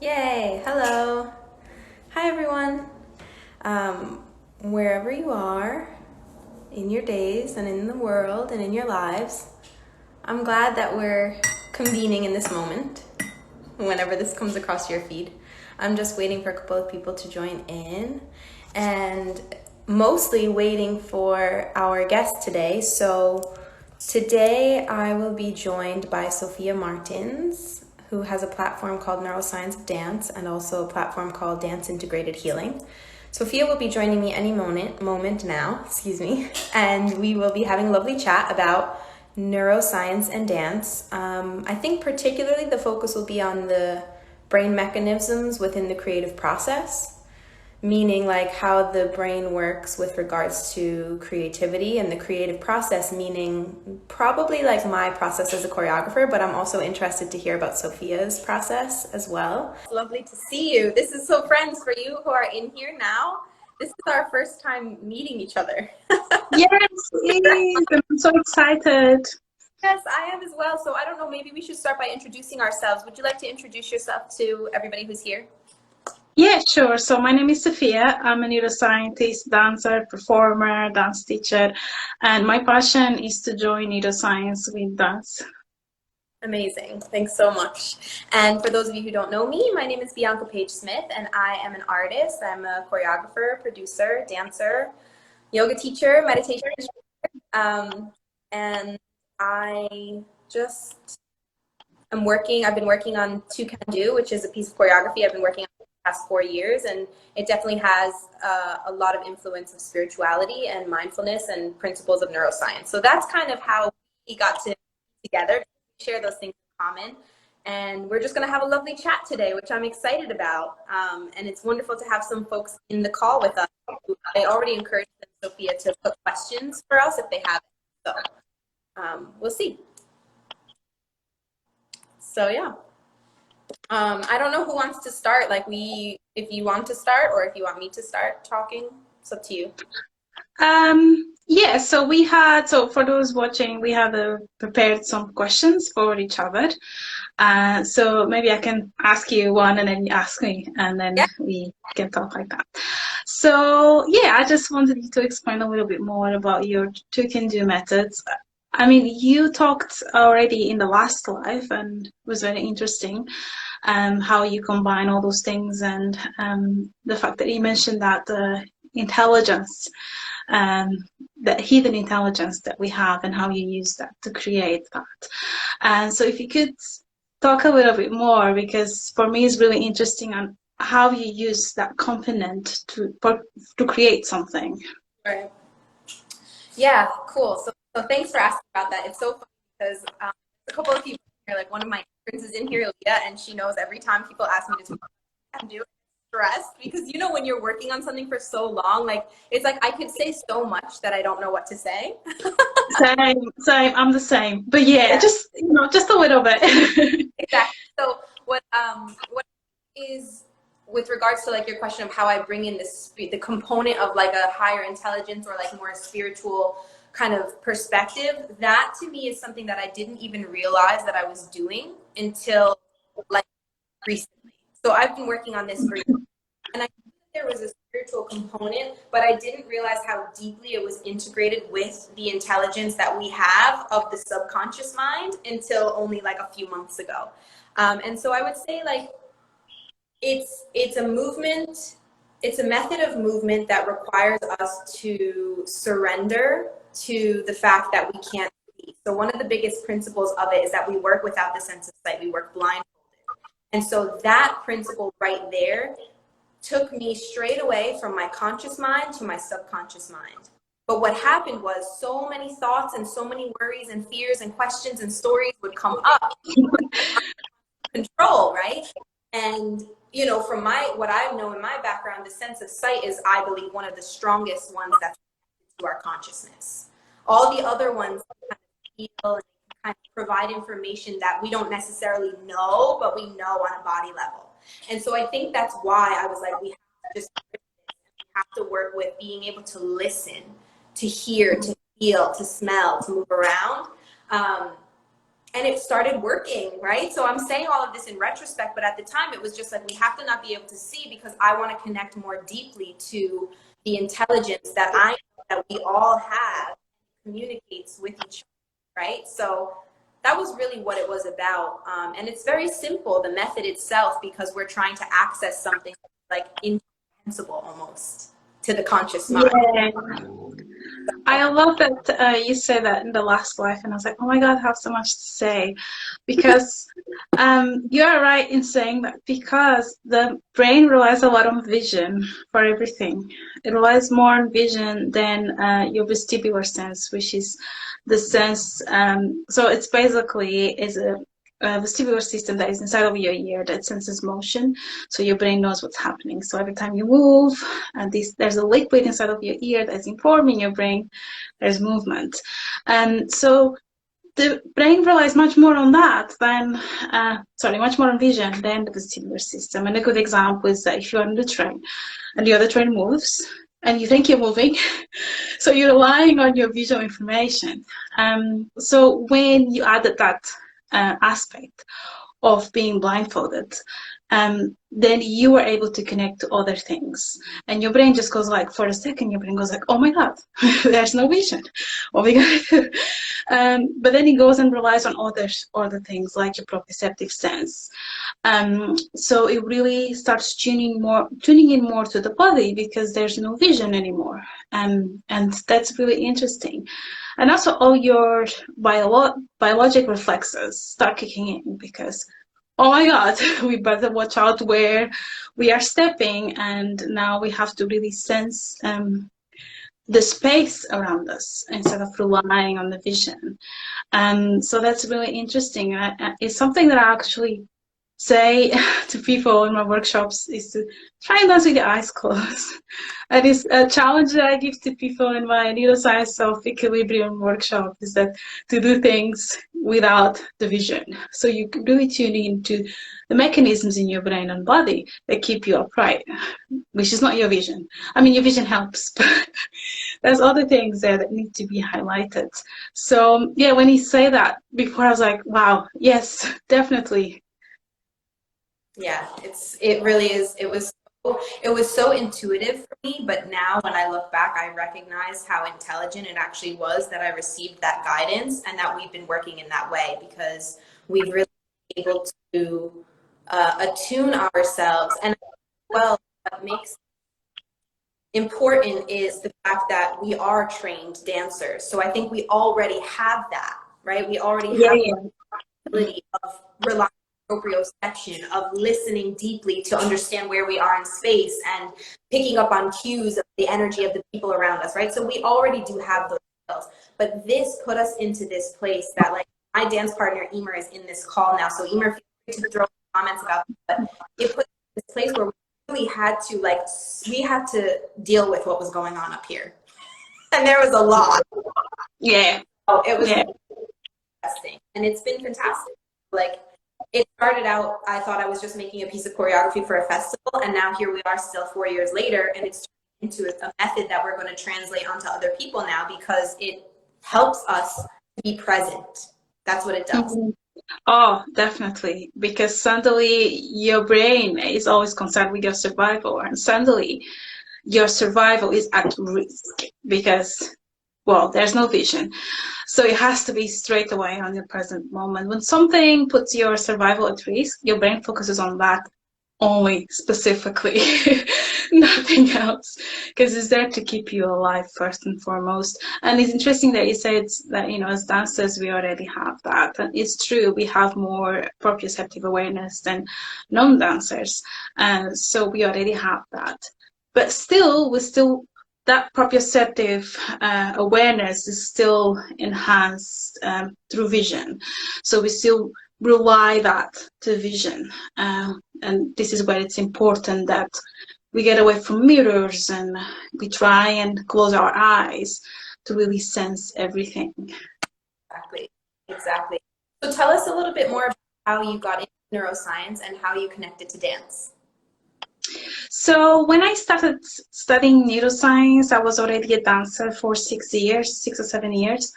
Yay! Hello! Hi everyone! Wherever you are in your days and in the world and in your lives, I'm glad that we're convening in this moment, whenever this comes across your feed. I'm just waiting for a couple of people to join in and mostly waiting for our guest today. So today I will be joined by Sophia Martins, who has a platform called Neuroscience of Dance and also a platform called Dance Integrated Healing. Sophia will be joining me any moment now, and we will be having a lovely chat about neuroscience and dance. I think particularly the focus will be on the brain mechanisms within the creative process, meaning like how the brain works with regards to creativity and the creative process, meaning probably like my process as a choreographer, but I'm also interested to hear about Sophia's process as well. It's lovely to see you. This is so friends for you who are in here now. This is our first time meeting each other. Yes, it is. I'm so excited. Yes, I am as well. So I don't know, maybe we should start by introducing ourselves. Would you like to introduce yourself to everybody who's here? Yeah, sure. So my name is Sophia. I'm a neuroscientist, dancer, performer, dance teacher, and my passion is to join neuroscience with dance. Amazing. Thanks so much. And for those of you who don't know me, my name is Bianca Page Smith, and I am an artist. I'm a choreographer, producer, dancer, yoga teacher, meditation instructor. And I just I've been working on Two Can Do, which is a piece of choreography I've been working on for the past 4 years, and it definitely has a lot of influence of spirituality and mindfulness and principles of neuroscience. So that's kind of how we got to together, share those things in common. And we're just going to have a lovely chat today, which I'm excited about. And it's wonderful to have some folks in the call with us. I already encouraged them, Sophia, to put questions for us if they have it. So we'll see. So yeah. I don't know who wants to start. If you want to start or if you want me to start talking, it's up to you. Yeah, so for those watching, we had prepared some questions for each other. So maybe I can ask you one and then you ask me, and then Yeah. we can talk like that. So yeah, I just wanted you to explain a little bit more about your two can do methods. I mean, you talked already in the last live and it was very interesting how you combine all those things, and the fact that you mentioned that the intelligence, um, that hidden intelligence that we have, and how you use that to create that. And so if you could talk a little bit more, because for me it's really interesting on how you use that component to create something. Right. Yeah, cool. So thanks for asking about that. It's so funny because a couple of people here, like one of my friends is in here, Leah, and she knows every time people ask me to talk about do stressed because when you're working on something for so long, like it's like I could say so much that I don't know what to say. Same. I'm the same. But yeah, Yeah, just a little bit. exactly. So what is with regards to like your question of how I bring in the component of like a higher intelligence or like more spiritual kind of perspective, that to me is something that I didn't even realize that I was doing until like recently. So I've been working on this for years, and I knew that there was a spiritual component, but I didn't realize how deeply it was integrated with the intelligence that we have of the subconscious mind until only like a few months ago. And so I would say like it's a movement, it's a method of movement that requires us to surrender to the fact that we can't see. So one of the biggest principles of it is that we work without the sense of sight. We work blindfolded. And so that principle right there took me straight away from my conscious mind to my subconscious mind. But what happened was so many thoughts and so many worries and fears and questions and stories would come up. Control, right? And from what I know in my background, the sense of sight is, I believe, one of the strongest ones that's connected to our consciousness. All the other ones kind of feel and kind of provide information that we don't necessarily know, but we know on a body level. And so I think that's why I was like, we have to just we have to work with being able to listen, to hear, to feel, to smell, to move around. and it started working, right? So I'm saying all of this in retrospect, but at the time it was just like, we have to not be able to see, because I want to connect more deeply to the intelligence that I know that we all have, communicates with each other, right? So that was really what it was about. And it's very simple, the method itself, because we're trying to access something like incomprehensible almost to the conscious mind. Yeah. I love that you said that in the last life, and I was like, oh my God, I have so much to say. Because you are right in saying that, because the brain relies a lot on vision for everything. It relies more on vision than your vestibular sense, which is the sense. So it's basically is a vestibular system that is inside of your ear that senses motion. So your brain knows what's happening. So every time you move, and there's a liquid inside of your ear that's informing your brain there's movement. And so the brain relies much more on that than, much more on vision than the vestibular system. And a good example is that if you're on the train and the other train moves and you think you're moving, so you're relying on your visual information. So when you added that aspect of being blindfolded, then you were able to connect to other things. And your brain just goes like, for a second, your brain goes like, oh my God, there's no vision. What we gotta do? But then it goes and relies on other things like your proprioceptive sense. So it really starts tuning in more to the body, because there's no vision anymore. And that's really interesting. And also all your biologic reflexes start kicking in, because oh my God, we better watch out where we are stepping, and now we have to really sense the space around us instead of relying on the vision. So that's really interesting. It's something that I actually say to people in my workshops, is to try and dance with your eyes closed. And it's a challenge that I give to people in my neuroscience of equilibrium workshop, is that to do things without the vision. So you can really tune into the mechanisms in your brain and body that keep you upright, which is not your vision. I mean, your vision helps, but there's other things there that need to be highlighted. So yeah, when you say that before, I was like, wow, yes, definitely. Yeah, it really is. It was so intuitive for me, but now when I look back, I recognize how intelligent it actually was that I received that guidance, and that we've been working in that way, because we've really been able to attune ourselves. And well, what makes important is the fact that we are trained dancers. So I think we already have that, right? We already have the ability of relying proprioception, of listening deeply to understand where we are in space, and picking up on cues of the energy of the people around us, right? So we already do have those skills, but this put us into this place that, like, my dance partner Emer is in this call now, so Emer, feel free to throw comments about this, but it put us in this place where we really had to, like, we had to deal with what was going on up here, and there was a lot. Yeah. Oh, it was interesting, and it's been fantastic. Like, it started out, I thought I was just making a piece of choreography for a festival, and now here we are still 4 years later, and it's turned into a method that we're going to translate onto other people now, because it helps us to be present. That's what it does. Mm-hmm. Oh, definitely, because suddenly your brain is always concerned with your survival, and suddenly your survival is at risk because, well, there's no vision. So it has to be straight away on the present moment. When something puts your survival at risk, your brain focuses on that only specifically, nothing else, because it's there to keep you alive first and foremost. And it's interesting that you said that, you know, as dancers, we already have that. And it's true, we have more proprioceptive awareness than non-dancers. And so we already have that. But still, that proprioceptive awareness is still enhanced through vision. So we still rely that to vision. And this is where it's important that we get away from mirrors and we try and close our eyes to really sense everything. Exactly. So tell us a little bit more about how you got into neuroscience and how you connected to dance. So when I started studying neuroscience, I was already a dancer for 6 or 7 years.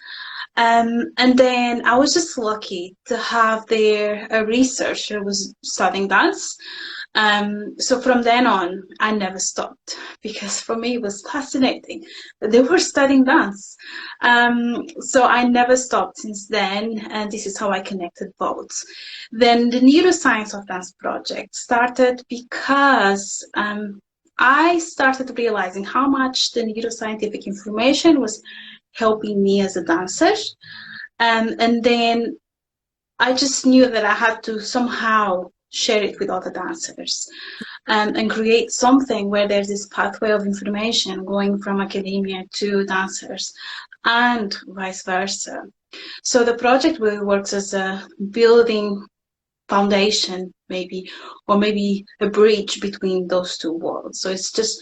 And then I was just lucky to have there a researcher who was studying dance. So from then on, I never stopped because for me it was fascinating that they were studying dance. So I never stopped since then, and this is how I connected both. Then the Neuroscience of Dance project started because I started realizing how much the neuroscientific information was helping me as a dancer. And then I just knew that I had to somehow share it with other dancers and create something where there's this pathway of information going from academia to dancers and vice versa. So the project really works as a building foundation, maybe, or maybe a bridge between those two worlds. So it's just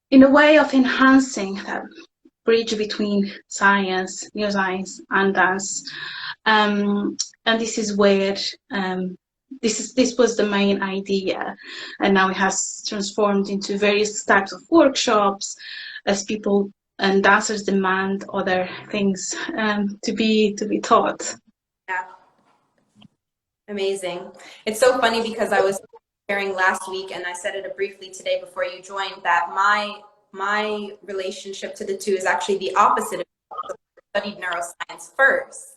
in a way of enhancing that bridge between science, neuroscience, and dance. And this is where this was the main idea, and now it has transformed into various types of workshops as people and dancers demand other things to be taught. Yeah, amazing. It's so funny because I was sharing last week, and I said it briefly today before you joined, that my relationship to the two is actually the opposite of I studied neuroscience first.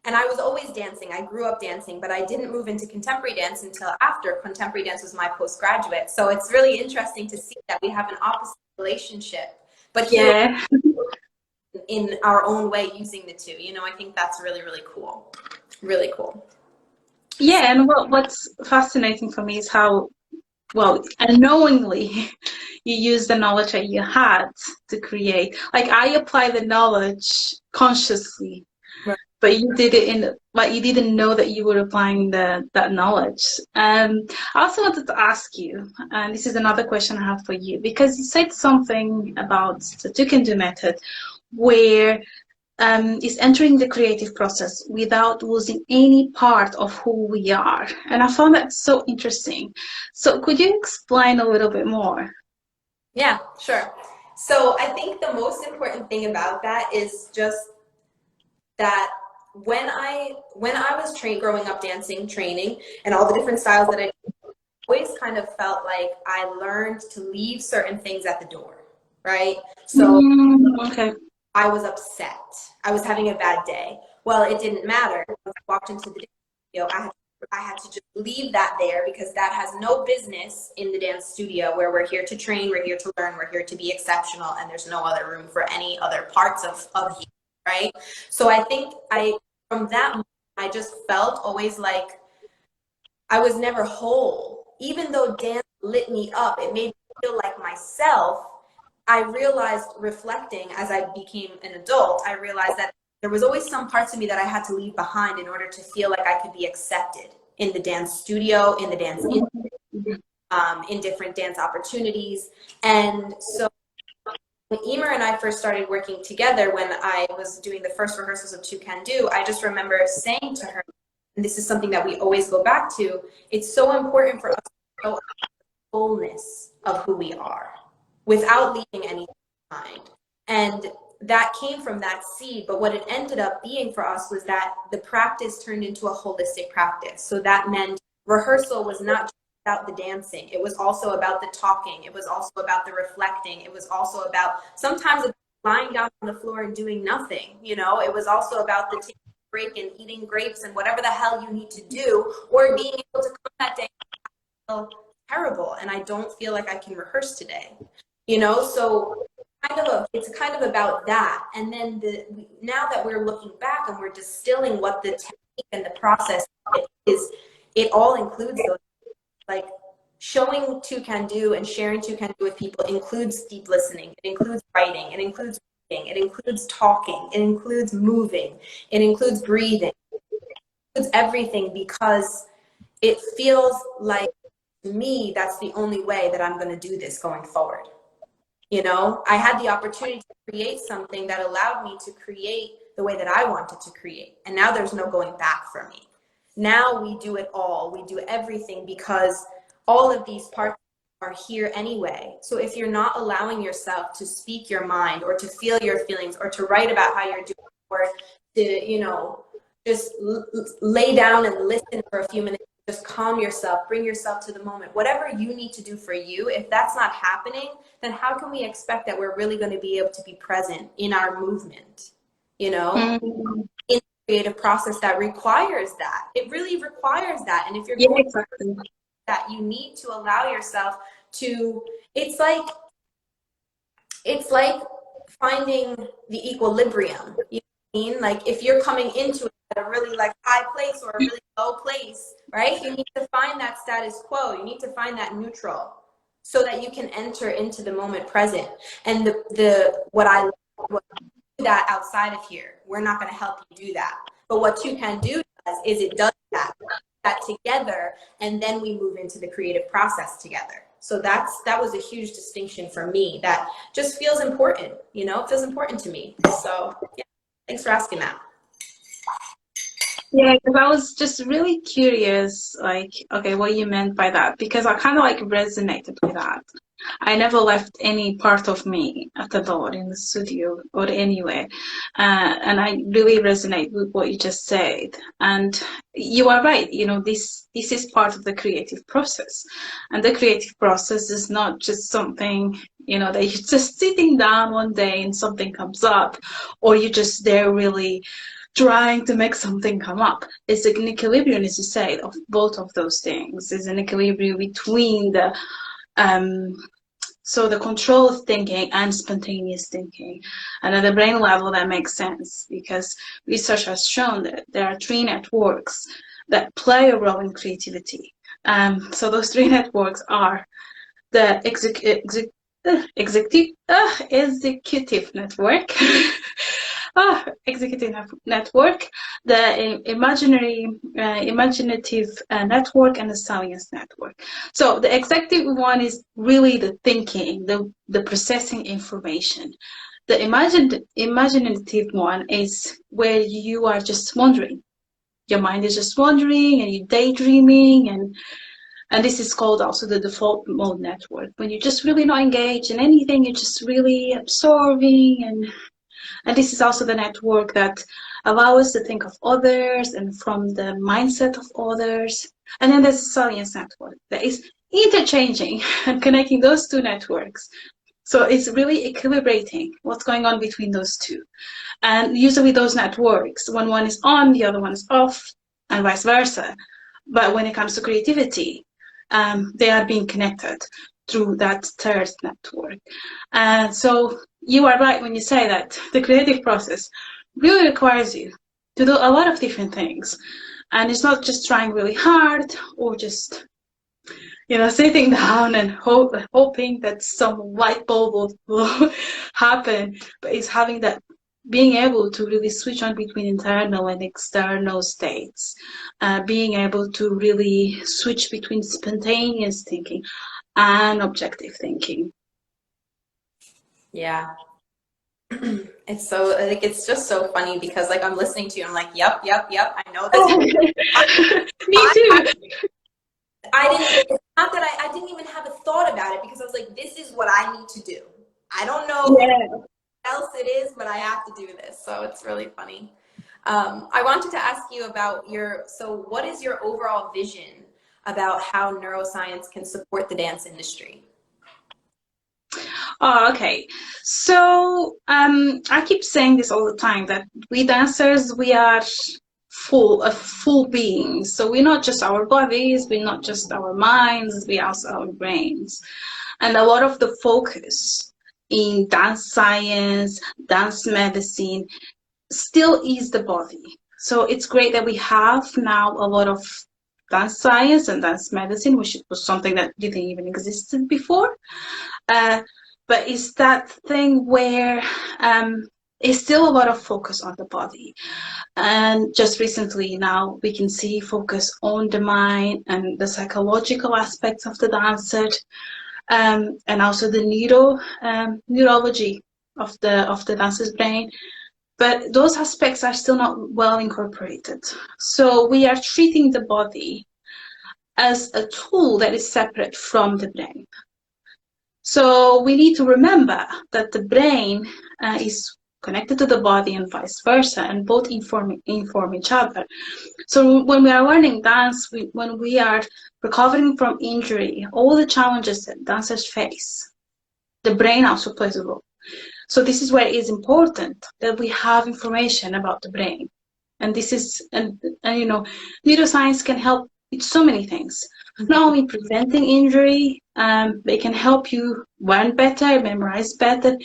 And I was always dancing. I grew up dancing, but I didn't move into contemporary dance until after contemporary dance was my postgraduate. So it's really interesting to see that we have an opposite relationship, but here in our own way using the two. You know, I think that's really, really cool. Really cool. Yeah, and what's fascinating for me is how, well, unknowingly you use the knowledge that you had to create. Like I apply the knowledge consciously, Right. but you did it in, like you didn't know that you were applying that knowledge. I also wanted to ask you, and this is another question I have for you, because you said something about the You Can Do method, where is entering the creative process without losing any part of who we are. And I found that so interesting. So could you explain a little bit more? Yeah, sure. So I think the most important thing about that is just that when I was growing up dancing, training, and all the different styles that I always kind of felt like I learned to leave certain things at the door, right? So Okay. I was upset. I was having a bad day. Well, it didn't matter. When I walked into the studio, I had to just leave that there because that has no business in the dance studio where we're here to train, we're here to learn, we're here to be exceptional, and there's no other room for any other parts of you, right? So I think from that moment, I just felt always like I was never whole. Even though dance lit me up, it made me feel like myself. I realized, reflecting as I became an adult, I realized that there was always some parts of me that I had to leave behind in order to feel like I could be accepted in the dance studio, in the dance industry, in different dance opportunities. And so when Emer and I first started working together, when I was doing the first rehearsals of Two Can Do, I just remember saying to her, and this is something that we always go back to, it's so important for us to know the fullness of who we are without leaving anything behind. And that came from that seed, but what it ended up being for us was that the practice turned into a holistic practice. So that meant rehearsal was not just about the dancing, it was also about the talking, it was also about the reflecting, it was also about sometimes lying down on the floor and doing nothing, you know, it was also about the taking a break and eating grapes and whatever the hell you need to do, or being able to come that day and feel terrible and I don't feel like I can rehearse today, you know. So it's kind of about that. And then now that we're looking back and we're distilling what the technique and the process is, it all includes those, like showing Two Can Do and sharing Two Can Do with people includes deep listening, it includes writing, it includes reading, it includes talking, it includes moving, it includes breathing, it includes everything, because it feels like, to me, that's the only way that I'm going to do this going forward. You know, I had the opportunity to create something that allowed me to create the way that I wanted to create. And now there's no going back for me. Now we do it all. We do everything because all of these parts are here anyway. So if you're not allowing yourself to speak your mind or to feel your feelings or to write about how you're doing, or to, just lay down and listen for a few minutes, just calm yourself, bring yourself to the moment, whatever you need to do for you. If that's not happening, then how can we expect that we're really going to be able to be present in our movement, Mm-hmm. in the creative process that requires that? It really requires that. And if you're Yeah, going exactly. that, you need to allow yourself to, it's like finding the equilibrium. You know what I mean? Like if you're coming into it at a really like high place or a really low place, right? You need to find that status quo. You need to find that neutral so that you can enter into the moment present. And what do that outside of here. We're not going to help you do that. But what you can do is it does that together, and then we move into the creative process together. So that was a huge distinction for me that just feels important, it feels important to me. So yeah, thanks for asking that. Yeah, because I was just really curious, like, okay, what you meant by that, because I kind of like resonated with that. I never left any part of me at the door in the studio or anywhere. And I really resonate with what you just said. And you are right, this is part of the creative process. And the creative process is not just something, that you're just sitting down one day and something comes up, or you're just there really trying to make something come up. It's an equilibrium, as you say, of both of those things. It's an equilibrium between the so the controlled thinking and spontaneous thinking. And at the brain level, that makes sense because research has shown that there are 3 networks that play a role in creativity. So those 3 networks are the executive network, executive network, the imaginative network, and the salience network. So the executive one is really the thinking, the processing information. The imaginative one is where you are just wandering. Your mind is just wandering and you're daydreaming, and this is called also the default mode network. When you're just really not engaged in anything, you're just really absorbing, and this is also the network that allows us to think of others and from the mindset of others. And then there's the salience network that is interchanging and connecting those 2 networks. So it's really equilibrating what's going on between those 2. And usually those networks, when one is on, the other one is off, and vice versa. But when it comes to creativity, they are being connected through that 3rd network. And so you are right when you say that the creative process really requires you to do a lot of different things. And it's not just trying really hard or just, sitting down and hoping that some light bulb will happen, but it's having that, being able to really switch on between internal and external states, being able to really switch between spontaneous thinking and objective thinking. Yeah. It's so like it's just so funny because like I'm listening to you, I'm like, yep, I know this. Me too. It's not that I didn't even have a thought about it because I was like, this is what I need to do. I don't know what else it is, but I have to do this. So it's really funny. I wanted to ask you about so what is your overall vision about how neuroscience can support the dance industry? Oh, okay. So I keep saying this all the time that we dancers, we are full beings. So we're not just our bodies, we're not just our minds, we also our brains. And a lot of the focus in dance science, dance medicine, still is the body. So it's great that we have now a lot of dance science and dance medicine, which was something that didn't even exist before. But it's that thing where it's still a lot of focus on the body. And just recently now we can see focus on the mind and the psychological aspects of the dancer, and also the neurology of the dancer's brain. But those aspects are still not well incorporated. So we are treating the body as a tool that is separate from the brain. So we need to remember that the brain is connected to the body and vice versa, and both inform each other. So when we are learning dance, when we are recovering from injury, all the challenges that dancers face, the brain also plays a role. So this is where it is important that we have information about the brain. And this is, and you know, neuroscience can help with so many things. Not only preventing injury, they can help you learn better, memorize better,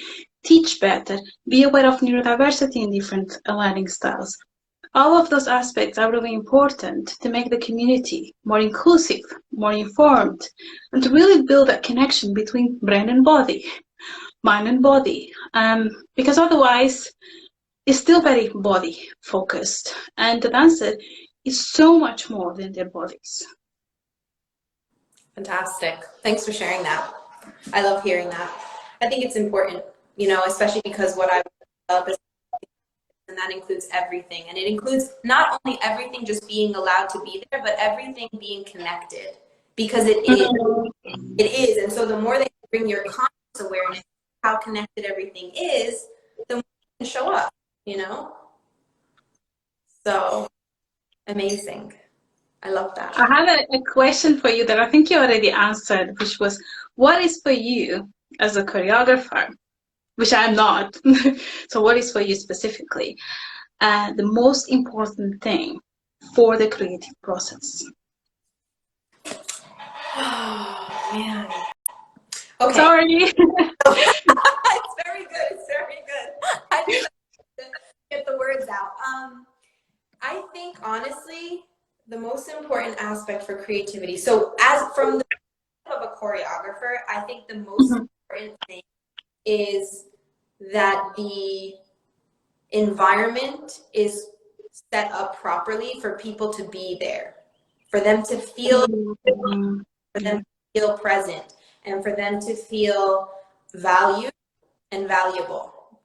teach better, be aware of neurodiversity in different learning styles. All of those aspects are really important to make the community more inclusive, more informed, and to really build that connection between brain and body, mind and body. Because otherwise, it's still very body focused, and the dancer is so much more than their bodies. Fantastic. Thanks for sharing that. I love hearing that. I think it's important, you know, especially because what I love is, and that includes everything. And it includes not only everything just being allowed to be there, but everything being connected, because it is. It is. And so the more that you bring your conscious awareness, how connected everything is, the more you can show up, you know? So amazing. I love that. I have a question for you that I think you already answered, which was, what is for you as a choreographer, which I'm not, so what is for you specifically, the most important thing for the creative process? Oh, man. Okay. Sorry. It's very good. It's very good. I just have to get the words out. I think, honestly, the most important aspect for creativity, so as from the of a choreographer, I think the most important thing is that the environment is set up properly for people to be there, for them to feel, for them to feel present, and for them to feel valued and valuable.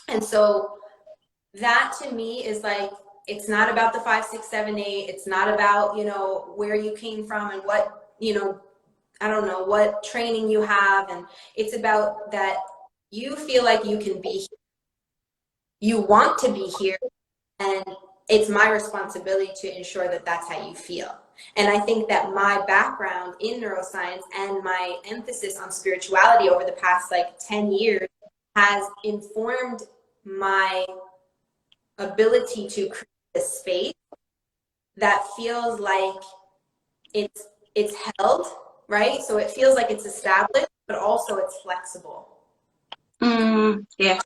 And so that to me is like, it's not about the 5, 6, 7, 8. It's not about, you know, where you came from and what, you know, I don't know, what training you have. And it's about that you feel like you can be here. You want to be here. And it's my responsibility to ensure that that's how you feel. And I think that my background in neuroscience and my emphasis on spirituality over the past like 10 years has informed my ability to create a space that feels like it's held, right? So it feels like it's established, but also it's flexible. Yeah.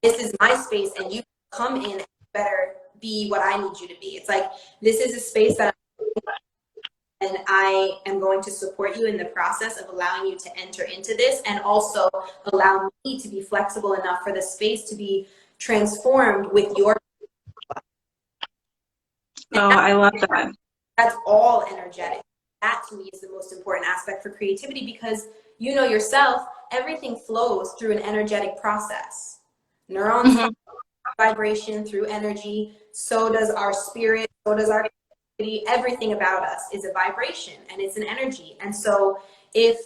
This is my space, and you come in and better be what I need you to be. It's like, this is a space that and I am going to support you in the process of allowing you to enter into this, and also allow me to be flexible enough for the space to be transformed with your. Oh, I love that. That's all energetic. That to me is the most important aspect for creativity, because you know yourself, everything flows through an energetic process. Neurons vibration through energy, so does our spirit, so does our creativity. Everything about us is a vibration, and it's an energy. And so if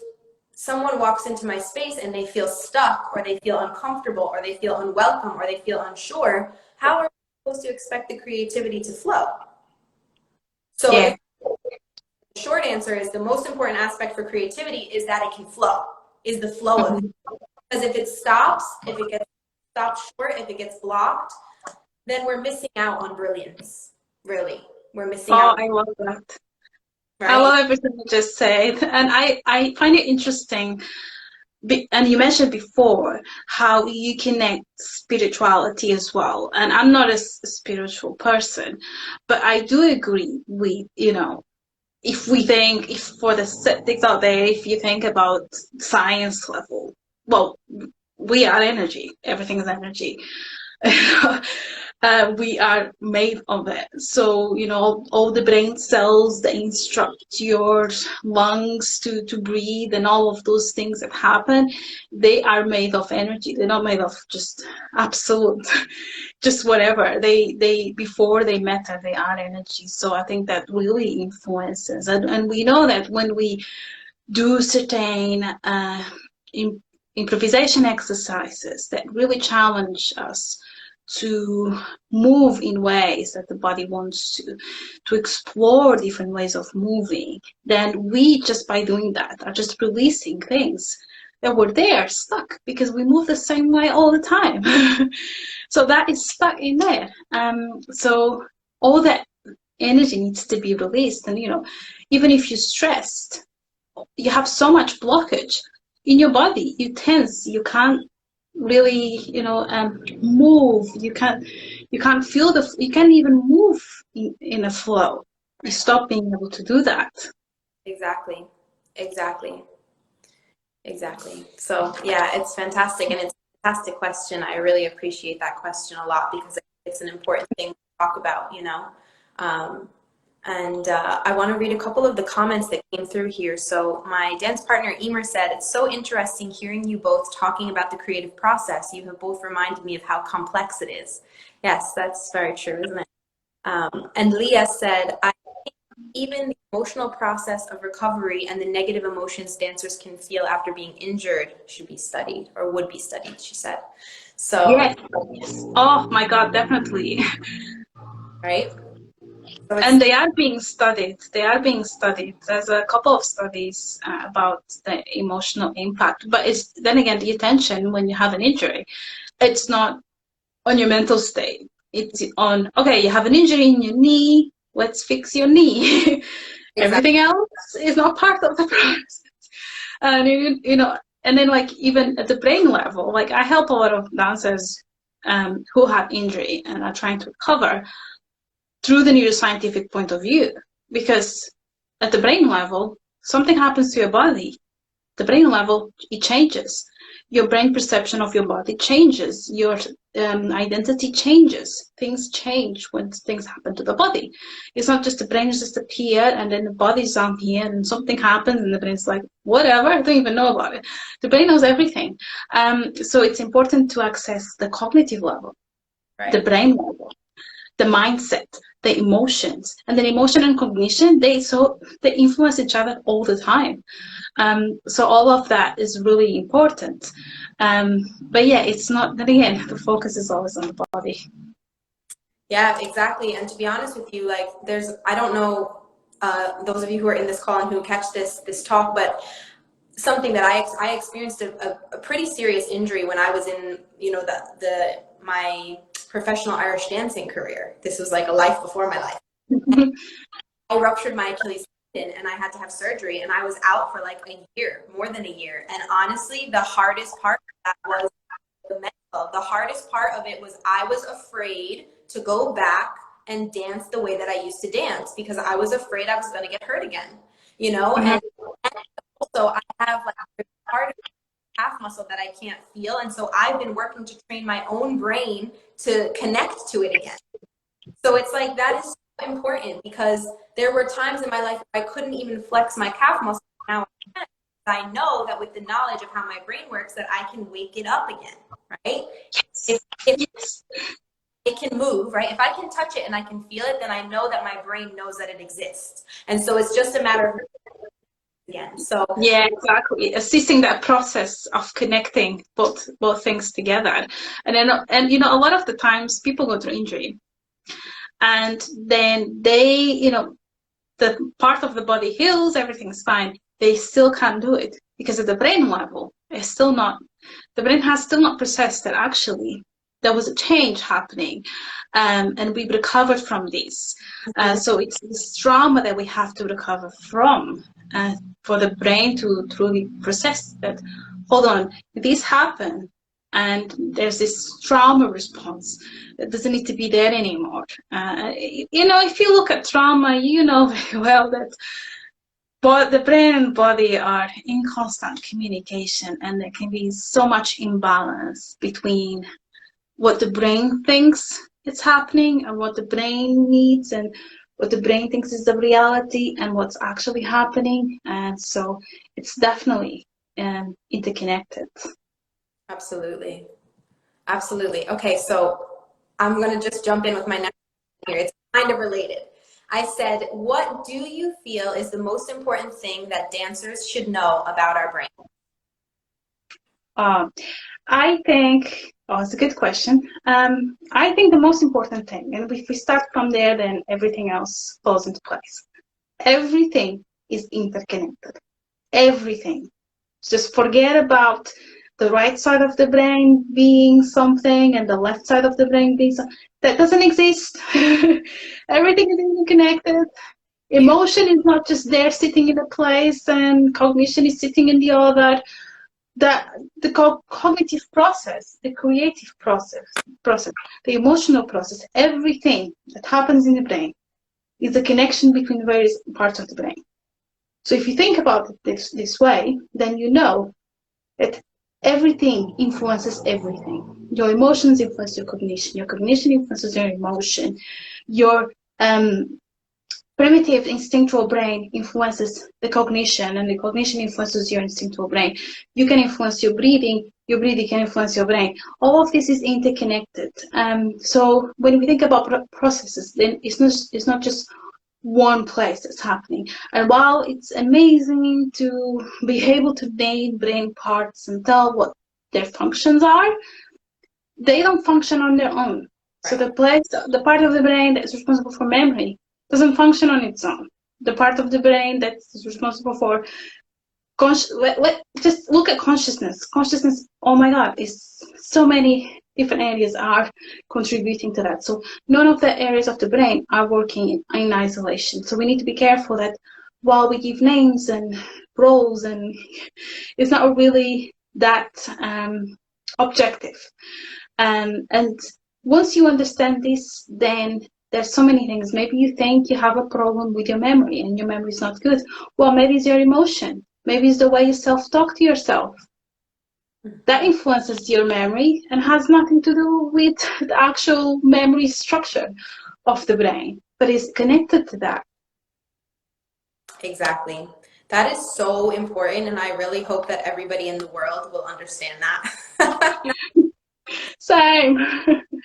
someone walks into my space and they feel stuck, or they feel uncomfortable, or they feel unwelcome, or they feel unsure, how are we supposed to expect the creativity to flow? So yeah. The short answer is, the most important aspect for creativity is that it can flow, is the flow of it. Because if it stops, if it gets stopped short, if it gets blocked, then we're missing out on brilliance. Really, we're missing out. I love that. Right? I love everything you just said. And I find it interesting, and you mentioned before how you connect spirituality as well. And I'm not a spiritual person, but I do agree with, you know, if for the skeptics out there, if you think about science level, well, we are energy. Everything is energy. We are made of it. So, you know, all the brain cells that instruct your lungs to breathe, and all of those things that happen, they are made of energy. They're not made of just absolute, just whatever. They before they matter, they are energy. So I think that really influences. And we know that when we do certain improvisation exercises that really challenge us to move in ways that the body wants to explore different ways of moving, then we, just by doing that, are just releasing things that were there stuck because we move the same way all the time. So that is stuck in there. So all that energy needs to be released. And, even if you're stressed, you have so much blockage in your body, you tense, you can't really, move. You can't feel you can't even move in a flow. You stop being able to do that. Exactly. So yeah, it's fantastic, and it's a fantastic question. I really appreciate that question a lot because it's an important thing to talk about, I want to read a couple of the comments that came through here. So my dance partner Emer said, "It's so interesting hearing you both talking about the creative process. You have both reminded me of how complex it is." Yes, that's very true, isn't it? And Leah said, "I think even the emotional process of recovery and the negative emotions dancers can feel after being injured should be studied, or would be studied," she said. So yes. Oh my God, definitely. right. So And they are being studied. There's a couple of studies about the emotional impact. But it's then again, the attention when you have an injury, it's not on your mental state. It's on, okay, you have an injury in your knee, let's fix your knee. Everything else is not part of the process. And and then like even at the brain level, like I help a lot of dancers who have injury and are trying to recover through the neuroscientific point of view, because at the brain level, something happens to your body. The brain level, it changes. Your brain perception of your body changes. Your identity changes. Things change when things happen to the body. It's not just the brain just appear and then the body's down here and something happens and the brain's like, whatever, I don't even know about it. The brain knows everything. So it's important to access the cognitive level, right, the brain level, the mindset, the emotions, and then emotion and cognition, they influence each other all the time. So all of that is really important. But yeah, it's not, then again, the focus is always on the body. Yeah, exactly. And to be honest with you, like I don't know, those of you who are in this call and who catch this talk, but something that I experienced a pretty serious injury when I was in, my professional Irish dancing career. This was like a life before my life. I ruptured my Achilles tendon and I had to have surgery, and I was out for like a year, more than a year. And honestly, the hardest part of that was the mental. The hardest part of it was I was afraid to go back and dance the way that I used to dance because I was afraid I was going to get hurt again, and also I have like a part of calf muscle that I can't feel. And so I've been working to train my own brain to connect to it again. So it's like, that is so important because there were times in my life where I couldn't even flex my calf muscle. Now I know that with the knowledge of how my brain works, that I can wake it up again, right? If it can move, right? If I can touch it and I can feel it, then I know that my brain knows that it exists. And so it's just a matter of again. So yeah, exactly, assisting that process of connecting both things together. And then a lot of the times people go through injury and then they, the part of the body heals, everything's fine, they still can't do it because at the brain level it's still not, the brain has still not processed that actually there was a change happening, and we've recovered from this. So it's this trauma that we have to recover from, for the brain to truly process that, hold on, this happened, and there's this trauma response that doesn't need to be there anymore. If you look at trauma, you know very well that but the brain and body are in constant communication, and there can be so much imbalance between what the brain thinks is happening and what the brain needs and what the brain thinks is the reality and what's actually happening. And so it's definitely interconnected. Absolutely. Okay, so I'm going to just jump in with my next one here. It's kind of related. I said, what do you feel is the most important thing that dancers should know about our brain? I think Oh, it's a good question. I think the most important thing, and if we start from there, then everything else falls into place. Everything is interconnected. Everything. Just forget about the right side of the brain being something and the left side of the brain being something. That doesn't exist. Everything is interconnected. Emotion is not just there sitting in a place and cognition is sitting in the other. The cognitive process, the creative process, the emotional process, everything that happens in the brain is a connection between various parts of the brain. So if you think about it this way, then you know that everything influences everything. Your emotions influence your cognition influences your emotion, your primitive instinctual brain influences the cognition, and the cognition influences your instinctual brain. You can influence your breathing can influence your brain. All of this is interconnected. So when we think about processes, then it's not just one place that's happening. And while it's amazing to be able to name brain parts and tell what their functions are, they don't function on their own. So the part of the brain that's responsible for memory doesn't function on its own. The part of the brain that's responsible for just look at consciousness. Consciousness, oh my God, is so many different areas are contributing to that. So none of the areas of the brain are working in isolation. So we need to be careful that while we give names and roles, and it's not really that objective. And once you understand this, then there's so many things. Maybe you think you have a problem with your memory and your memory is not good. Well, maybe it's your emotion. Maybe it's the way you self-talk to yourself. That influences your memory and has nothing to do with the actual memory structure of the brain, but is connected to that. Exactly. That is so important, and I really hope that everybody in the world will understand that. Same.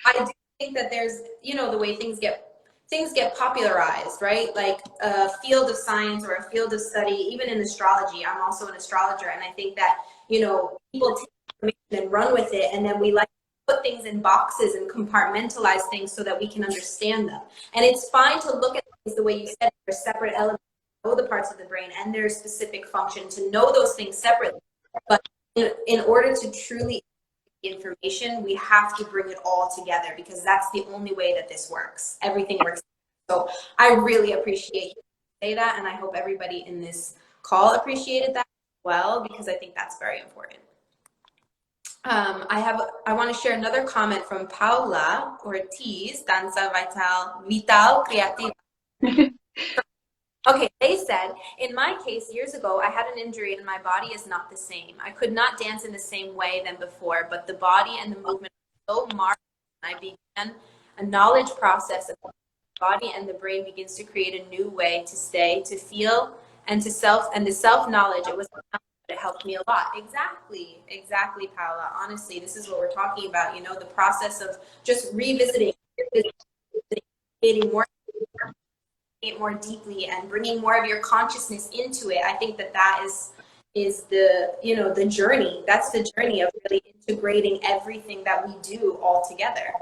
I do think that there's, the way things get popularized, right? Like a field of science or a field of study, even in astrology. I'm also an astrologer, and I think that, people take information and run with it, and then we like to put things in boxes and compartmentalize things so that we can understand them. And it's fine to look at things the way you said, they're separate elements, know the parts of the brain and their specific function, to know those things separately. But in order to truly information, we have to bring it all together, because that's the only way that this works. Everything works. So I really appreciate you say that, and I hope everybody in this call appreciated that as well, because I think that's very important. I want to share another comment from Paula Ortiz, Danza Vital Creativa. Okay, they said, in my case, years ago, I had an injury and my body is not the same. I could not dance in the same way than before, but the body and the movement were so marked. I began a knowledge process of the body, and the brain begins to create a new way to stay, to feel, and the self-knowledge. It helped me a lot. Exactly, Paula. Honestly, this is what we're talking about, the process of just revisiting, getting more deeply and bringing more of your consciousness into it. I think that is the the journey. That's the journey of really integrating everything that we do all together.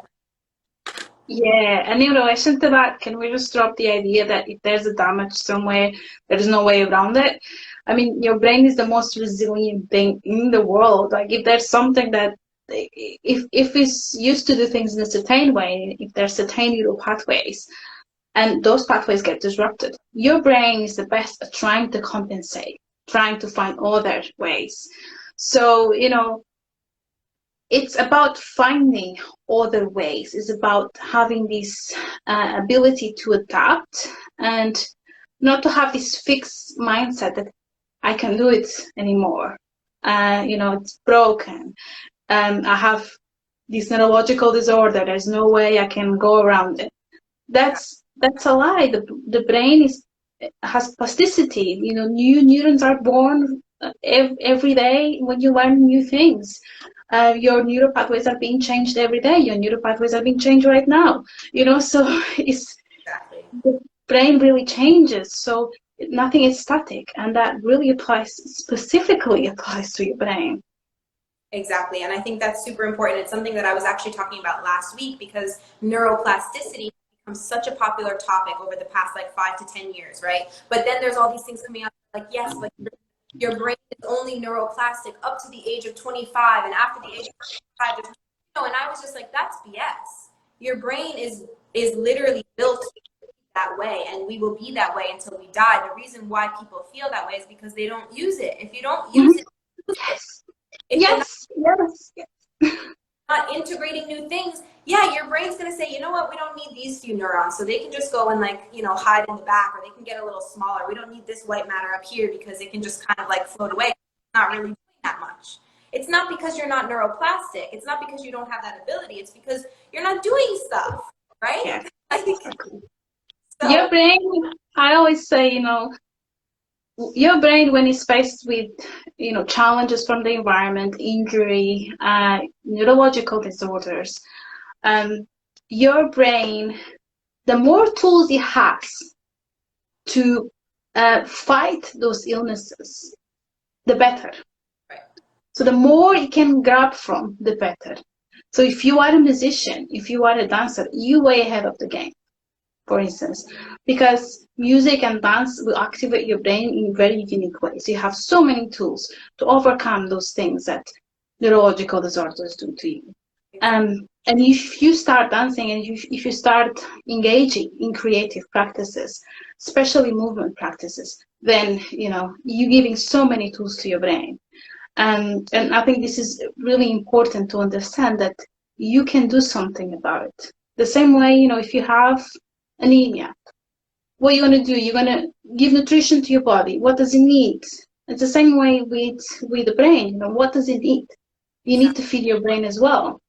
Yeah, and in relation to that, can we just drop the idea that if there's a damage somewhere, there's no way around it? I mean, your brain is the most resilient thing in the world. Like, if there's something that, if it's used to do things in a certain way, if there's certain neural pathways, and those pathways get disrupted, your brain is the best at trying to compensate, trying to find other ways. So, it's about finding other ways. It's about having this ability to adapt and not to have this fixed mindset that I can't do it anymore. It's broken. I have this neurological disorder. There's no way I can go around it. That's a lie. The brain has plasticity. New neurons are born every day when you learn new things. Your neural pathways are being changed every day. Your neural pathways are being changed right now. So it's exactly. The brain really changes. So nothing is static, and that really specifically applies to your brain. Exactly. And I think that's super important. It's something that I was actually talking about last week because neuroplasticity becomes such a popular topic over the past like 5 to 10 years, right? But then there's all these things coming out like, yes, but your brain is only neuroplastic up to the age of 25, and after the age of 25, and I was just like, that's BS. Your brain is literally built that way, and we will be that way until we die. The reason why people feel that way is because they don't use it. If you don't use it, use it. If you're not integrating new things, yeah, your brain's going to say, you know what, we don't need these few neurons, so they can just go and like, hide in the back, or they can get a little smaller. We don't need this white matter up here because it can just kind of like float away. It's not really doing that much. It's not because you're not neuroplastic. It's not because you don't have that ability. It's because you're not doing stuff, right? Yeah. I think So, your brain, I always say, your brain, when it's faced with, challenges from the environment, injury, neurological disorders, your brain, the more tools it has to fight those illnesses, the better. Right. So the more it can grab from, the better. So if you are a musician, if you are a dancer, you're way ahead of the game, for instance, because music and dance will activate your brain in very unique ways. You have so many tools to overcome those things that neurological disorders do to you. And if you start dancing and if you start engaging in creative practices, especially movement practices, then you're giving so many tools to your brain. And I think this is really important to understand, that you can do something about it. The same way, if you have anemia, what are you going to do? You're going to give nutrition to your body. What does it need? It's the same way with the brain. What does it need? You need to feed your brain as well.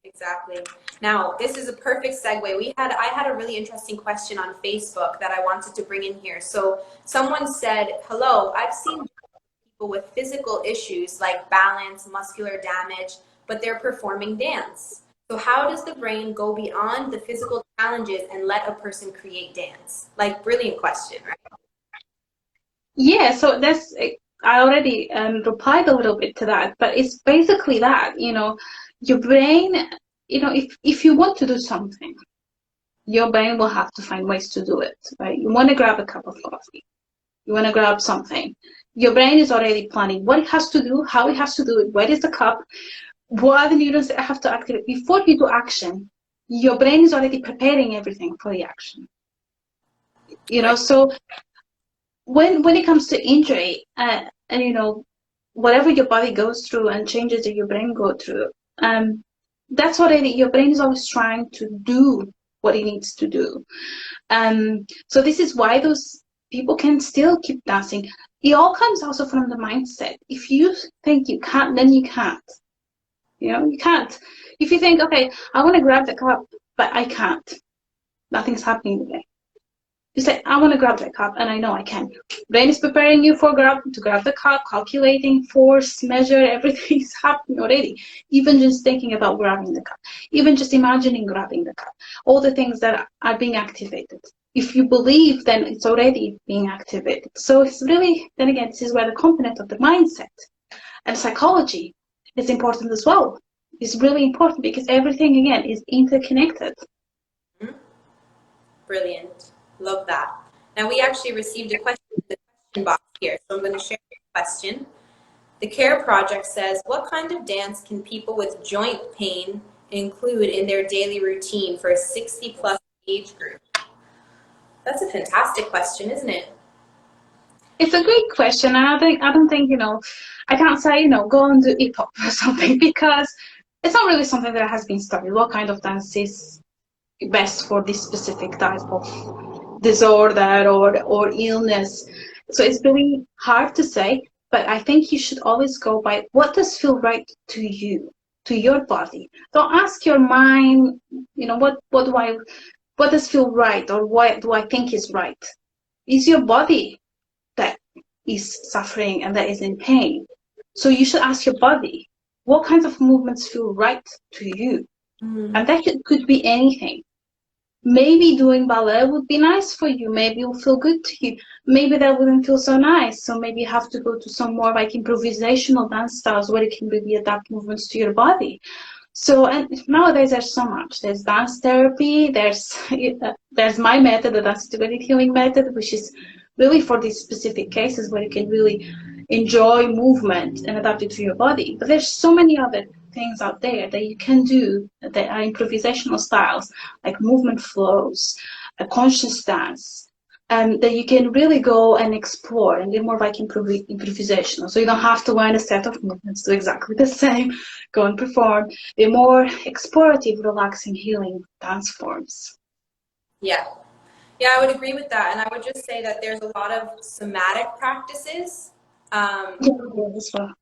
Exactly. Now, this is a perfect segue. I had a really interesting question on Facebook that I wanted to bring in here. So someone said, hello, I've seen people with physical issues like balance, muscular damage, but they're performing dance. So how does the brain go beyond the physical challenges and let a person create dance? Like, brilliant question, right? Yeah, so I already replied a little bit to that, but it's basically that, your brain, if you want to do something, your brain will have to find ways to do it, right? You want to grab a cup of coffee, you want to grab something. Your brain is already planning what it has to do, how it has to do it, where is the cup, what are the neurons that have to activate. Before you do action, your brain is already preparing everything for the action. Right. So when it comes to injury, and whatever your body goes through and changes that your brain go through, that's already, your brain is always trying to do what it needs to do. So this is why those people can still keep dancing. It all comes also from the mindset. If you think you can't, then you can't. You can't. If you think, okay, I want to grab the cup, but I can't, nothing's happening today. You say, I want to grab that cup, and I know I can. Brain is preparing you to grab the cup, calculating force, measure, everything is happening already. Even just thinking about grabbing the cup, even just imagining grabbing the cup, all the things that are being activated. If you believe, then it's already being activated. So it's really, then again, this is where the component of the mindset and psychology is important as well. It's really important because everything, again, is interconnected. Mm-hmm. Brilliant. Love that. Now, we actually received a question in the question box here, so I'm going to share your question. The CARE project says, what kind of dance can people with joint pain include in their daily routine for a 60-plus age group? That's a fantastic question, isn't it? It's a great question, and I don't think, I can't say, go and do hip hop or something, because it's not really something that has been studied. What kind of dance is best for this specific type of disorder or illness? So it's really hard to say, but I think you should always go by what does feel right to you, to your body. Don't ask your mind, what does feel right, or what do I think is right? It's your body that is suffering and that is in pain. So you should ask your body, what kinds of movements feel right to you? And that could be anything. maybe doing ballet would be nice for you. Maybe it will feel good to you. Maybe that wouldn't feel so nice. So maybe you have to go to some more like improvisational dance styles where you can really adapt movements to your body. So, and nowadays there's so much. There's dance therapy. There's my method, the dance integrated healing method, which is really for these specific cases where you can really enjoy movement and adapt it to your body. But there's so many other things out there that you can do that are improvisational styles, like movement flows, a conscious dance, that you can really go and explore and get more like improvisational. So you don't have to learn a set of movements, do exactly the same, go and perform. The more explorative, relaxing, healing dance forms. Yeah. Yeah, I would agree with that. And I would just say that there's a lot of somatic practices As well.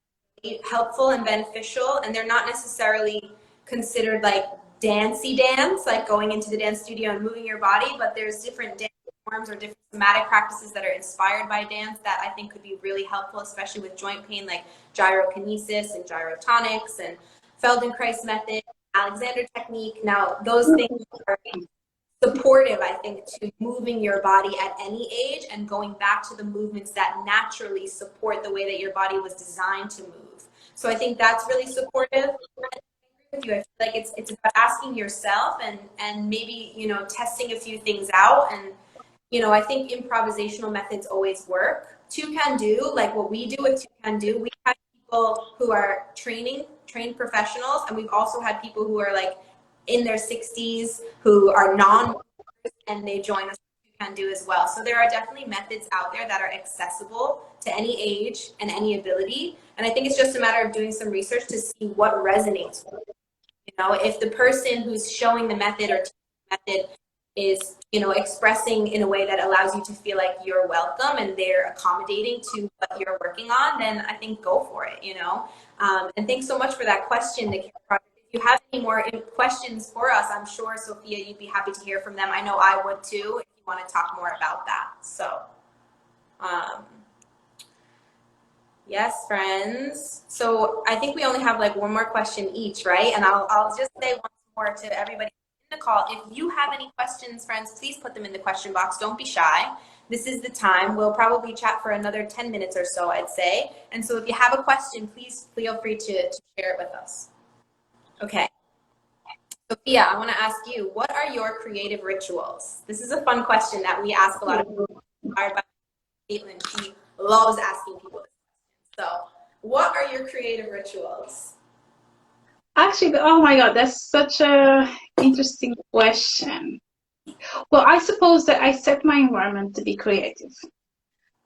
helpful and beneficial, and they're not necessarily considered like dancey dance, like going into the dance studio and moving your body, but there's different dance forms or different somatic practices that are inspired by dance that I think could be really helpful, especially with joint pain, like gyrokinesis and gyrotonics and Feldenkrais method, Alexander technique. Now, those things are supportive, I think, to moving your body at any age and going back to the movements that naturally support the way that your body was designed to move. So I think that's really supportive. With you, I feel like it's about asking yourself and maybe, you know, testing a few things out. And, you know, I think improvisational methods always work. Two can do, like what we do with Two Can Do, we have people who are trained professionals, and we've also had people who are like in their 60s who are and they join us Can Do as well. So there are definitely methods out there that are accessible to any age and any ability. And I think it's just a matter of doing some research to see what resonates with you. You know, if the person who's showing the method or teaching the method is, you know, expressing in a way that allows you to feel like you're welcome and they're accommodating to what you're working on, then I think go for it, you know. And thanks so much for that question, Nick. If you have any more questions for us, I'm sure, Sophia, you'd be happy to hear from them. I know I would too, if you want to talk more about that. So, yes, friends. So I think we only have like one more question each, right? And I'll just say once more to everybody in the call, if you have any questions, friends, please put them in the question box. Don't be shy. This is the time. We'll probably chat for another 10 minutes or so, I'd say. And so if you have a question, please feel free to share it with us. Okay. Sophia, I want to ask you, what are your creative rituals? This is a fun question that we ask a lot of people. Inspired by Caitlin, she loves asking people this question. So, what are your creative rituals? Actually, oh my God, that's such a interesting question. Well, I suppose that I set my environment to be creative.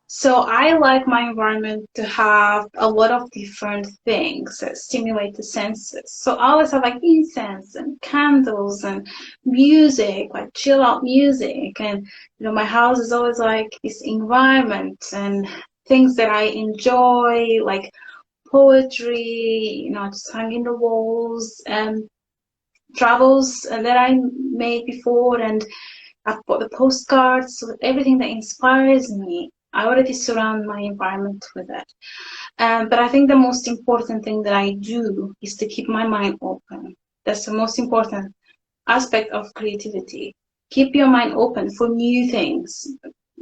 So I like my environment to have a lot of different things that stimulate the senses. So I always have like incense and candles and music, like chill out music. And, you know, my house is always like this environment and things that I enjoy, like poetry, you know, just hanging the walls and travels that I made before. And I've got the postcards, so everything that inspires me, I already surround my environment with that. But I think the most important thing that I do is to keep my mind open. That's the most important aspect of creativity. Keep your mind open for new things.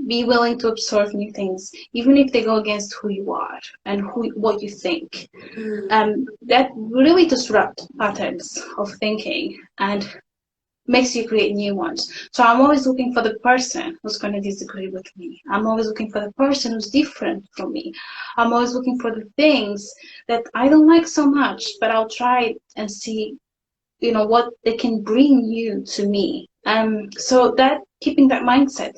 Be willing to absorb new things, even if they go against who you are and what you think. That really disrupts patterns of thinking and makes you create new ones. So I'm always looking for the person who's going to disagree with me. I'm always looking for the person who's different from me. I'm always looking for the things that I don't like so much, but I'll try and see, you know, what they can bring you to me. So that keeping that mindset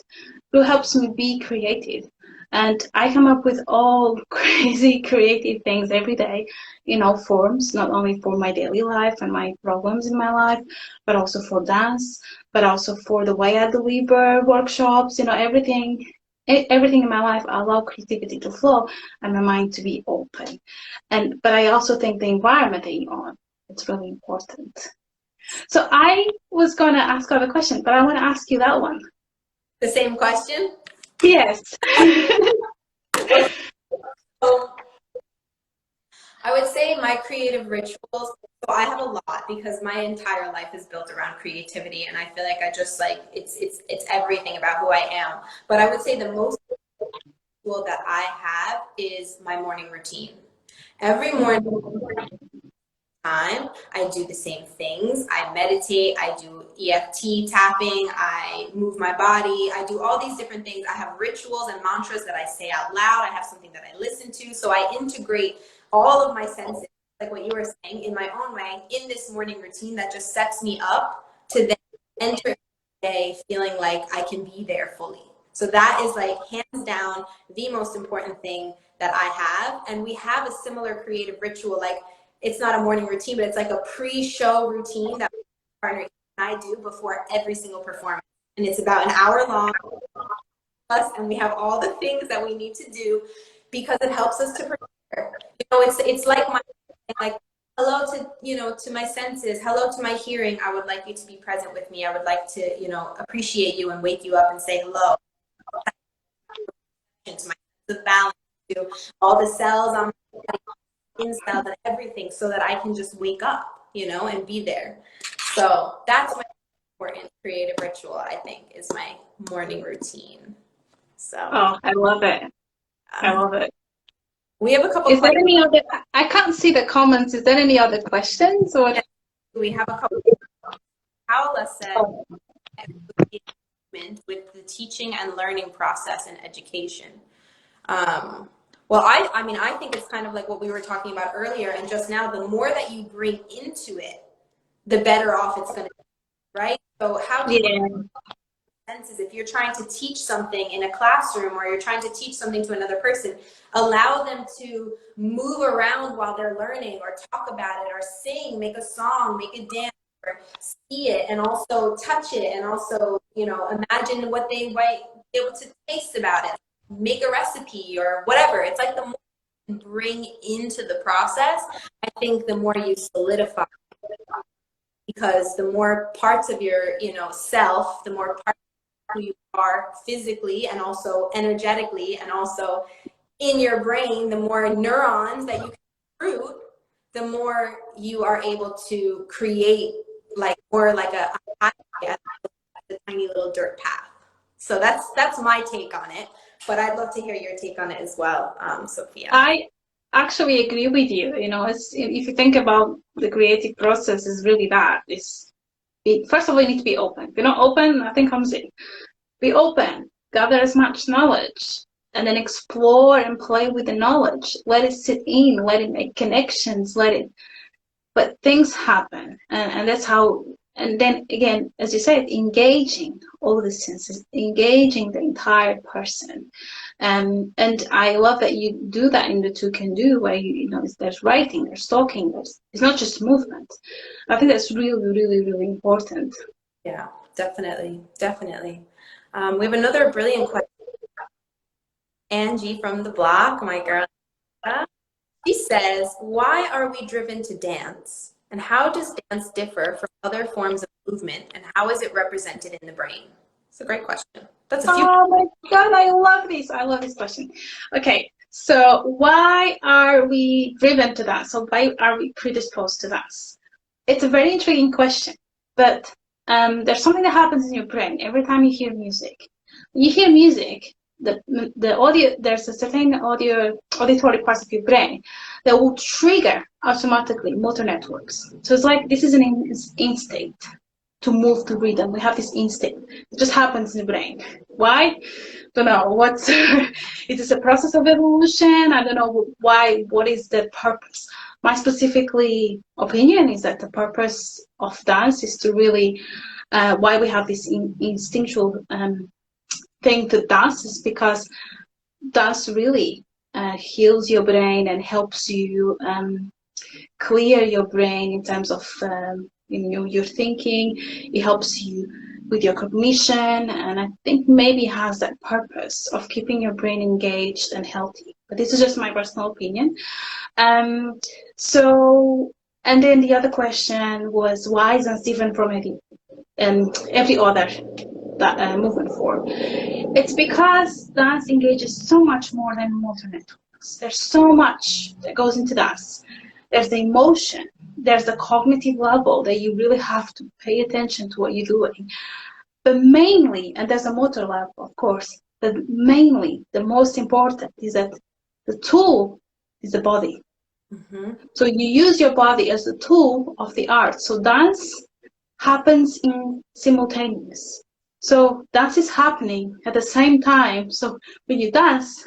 really helps me be creative. And I come up with all crazy creative things every day in all forms, not only for my daily life and my problems in my life, but also for dance, but also for the way I deliver workshops, you know, everything in my life. I allow creativity to flow and my mind to be open. But I also think the environment that you're on, it's really important. So I was going to ask other question, but I want to ask you that one. The same question? Yes. I would say my creative rituals, so I have a lot because my entire life is built around creativity, and I feel like I just like it's everything about who I am. But I would say the most ritual that I have is my morning routine. Every morning time, I do the same things. I meditate, I do EFT tapping, I move my body, I do all these different things. I have rituals and mantras that I say out loud. I have something that I listen to. So I integrate all of my senses, like what you were saying, in my own way, in this morning routine that just sets me up to then enter the day feeling like I can be there fully. So that is like hands down the most important thing that I have. And we have a similar creative ritual. Like, it's not a morning routine, but it's like a pre-show routine that my partner and I do before every single performance. And it's about an hour long, and we have all the things that we need to do because it helps us to prepare. You know, it's like my, like, hello to, you know, to my senses, hello to my hearing. I would like you to be present with me. I would like to, you know, appreciate you and wake you up and say hello. To my sense of balance, to all the cells on my body, cells and everything, so that I can just wake up, you know, and be there. So that's my important creative ritual, I think, is my morning routine. So I love it. I love it. We have a couple Is there questions. any other, I can't see the comments. Is there any other questions? Or We have a couple. Paula said, with the teaching and learning process in education. Well, I mean, I think it's kind of like what we were talking about earlier, and just now, the more that you bring into it, the better off it's going to be, right? So how do you senses, if you're trying to teach something in a classroom or you're trying to teach something to another person, allow them to move around while they're learning, or talk about it, or sing, make a song, make a dance, or see it and also touch it, and also, you know, imagine what they might be able to taste about it, make a recipe or whatever. It's like the more you bring into the process, I think the more you solidify, because the more parts of your, you know, self, the more parts who you are physically and also energetically and also in your brain, the more neurons that you can recruit, the more you are able to create like more like a tiny little dirt path. So that's my take on it, but I'd love to hear your take on it as well, Sophia. I actually agree with you. You know, it's, if you think about the creative process, is really that. First of all, you need to be open. If you're not open, nothing comes in. Be open, gather as much knowledge, and then explore and play with the knowledge. Let it sit in, let it make connections, but things happen. And that's how, and then again, as you said, engaging all the senses, engaging the entire person. And I love that you do that in the Two Can Do, where you know, there's writing, there's talking, it's not just movement. I think that's really, really, really important. Yeah, definitely. We have another brilliant question. Angie from the block, my girl. She says, why are we driven to dance? And how does dance differ from other forms of movement? And how is it represented in the brain? It's a great question. That's a few. Oh my God, I love this. I love this question. Okay, so why are we driven to that? So why are we predisposed to that? It's a very intriguing question, but there's something that happens in your brain every time you hear music. When you hear music, the audio, there's a certain auditory parts of your brain that will trigger automatically motor networks. So it's like this is an instinct to move to rhythm. We have this instinct. It just happens in the brain. Why? Don't know. What's it is a process of evolution. I don't know why. What is the purpose? My specifically opinion is that the purpose of dance is to really why we have this instinctual thing to dance is because dance really heals your brain and helps you clear your brain in terms of you know, your thinking. It helps you with your cognition, and I think maybe has that purpose of keeping your brain engaged and healthy. But this is just my personal opinion. So, and then the other question was, why is dance different from every other movement form? It's because dance engages so much more than motor network. There's so much that goes into dance. There's the emotion, there's the cognitive level that you really have to pay attention to what you're doing. But mainly, and there's a motor level, of course, but mainly the most important is that the tool is the body. Mm-hmm. So you use your body as the tool of the art. So dance happens in simultaneous. So dance is happening at the same time. So when you dance,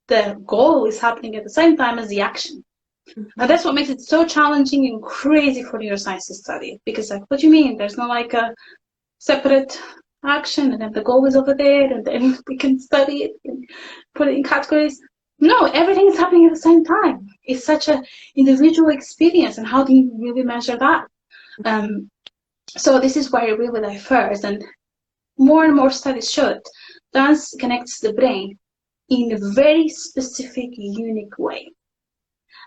the goal is happening at the same time as the action. Mm-hmm. And that's what makes it so challenging and crazy for neuroscience to study. Because like, what do you mean? There's no like a separate action and then the goal is over there and then we can study it and put it in categories. No, everything is happening at the same time. It's such an individual experience, and how do you really measure that? So this is where it really differs, and more studies should. Dance connects the brain in a very specific, unique way.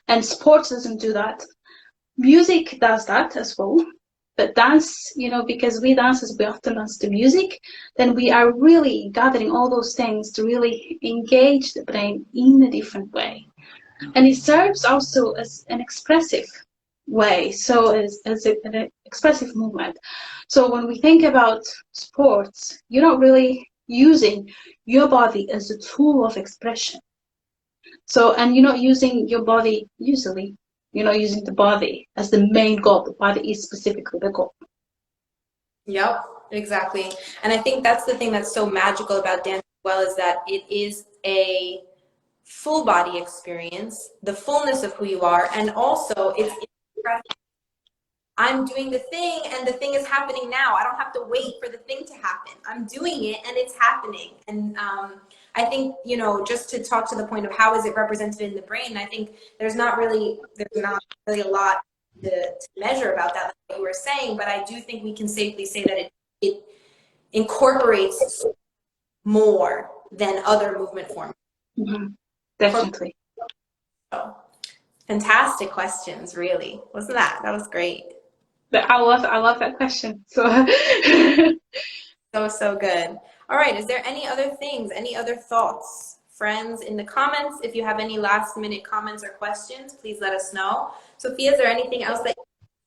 And sports doesn't do that. Music does that as well. But dance, because we dancers, we often dance to music, then we are really gathering all those things to really engage the brain in a different way. And it serves also as an expressive way, so as an expressive movement. So when we think about sports, you're not really using your body as a tool of expression. So, and you're not using your body usually, you're not using the body as the main goal. The body is specifically the goal. Yep, exactly. And I think that's the thing that's so magical about dance as well, is that it is a full body experience, the fullness of who you are, and also it's I'm doing the thing and the thing is happening now. I don't have to wait for the thing to happen. I'm doing it and it's happening. And I think, just to talk to the point of how is it represented in the brain, I think there's not really a lot to measure about that, like what you were saying, but I do think we can safely say that it incorporates more than other movement forms. Mm-hmm. Definitely. So, fantastic questions, really. Wasn't that? That was great. But I love that question. So So good. All right. Is there any other things, any other thoughts, friends, in the comments? If you have any last minute comments or questions, please let us know. Sophia, is there anything else that you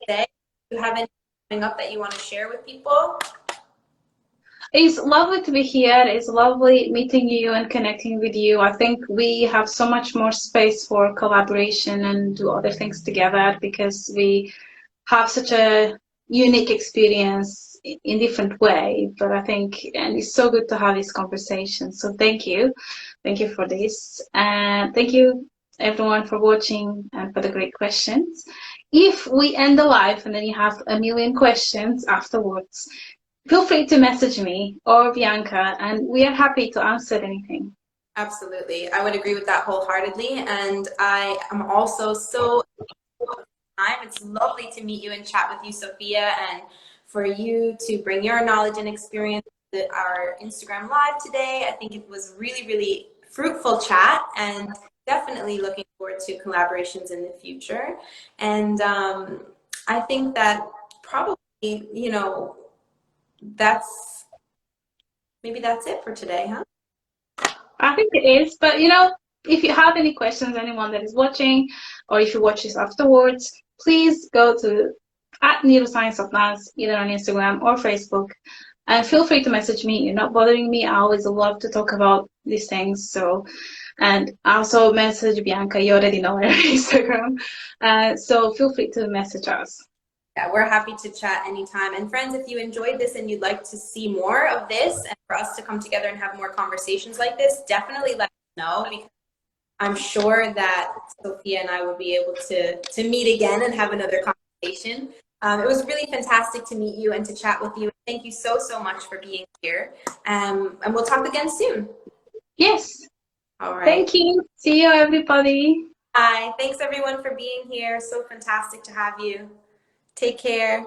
say? Do you have anything coming up that you want to share with people? it's lovely to be here. It's lovely meeting you and connecting with you. I think we have so much more space for collaboration and do other things together because we have such a unique experience in different way. But I think, and it's so good to have this conversation. So thank you for this, and thank you everyone for watching and for the great questions. If we end the live and then you have a million questions afterwards, feel free to message me or Bianca, and we are happy to answer anything. Absolutely. I would agree with that wholeheartedly. And I am also so time. It's lovely to meet you and chat with you, Sophia, and for you to bring your knowledge and experience to our Instagram Live today. I think it was really, really fruitful chat, and definitely looking forward to collaborations in the future. And I think that probably, that's it for today, huh? I think it is, but if you have any questions, anyone that is watching, or if you watch this afterwards, please go to @Neuroscience of Dance, either on Instagram or Facebook, and feel free to message me. You're not bothering me. I always love to talk about these things. So, and also message Bianca. You already know her Instagram, so feel free to message us. Yeah, we're happy to chat anytime. And friends, if you enjoyed this and you'd like to see more of this and for us to come together and have more conversations like this, definitely let us know, because I'm sure that Sophia and I will be able to meet again and have another conversation. It was really fantastic to meet you and to chat with you. Thank you so much for being here. And we'll talk again soon. Yes. All right. Thank you. See you, everybody. Bye. Thanks, everyone, for being here. So fantastic to have you. Take care.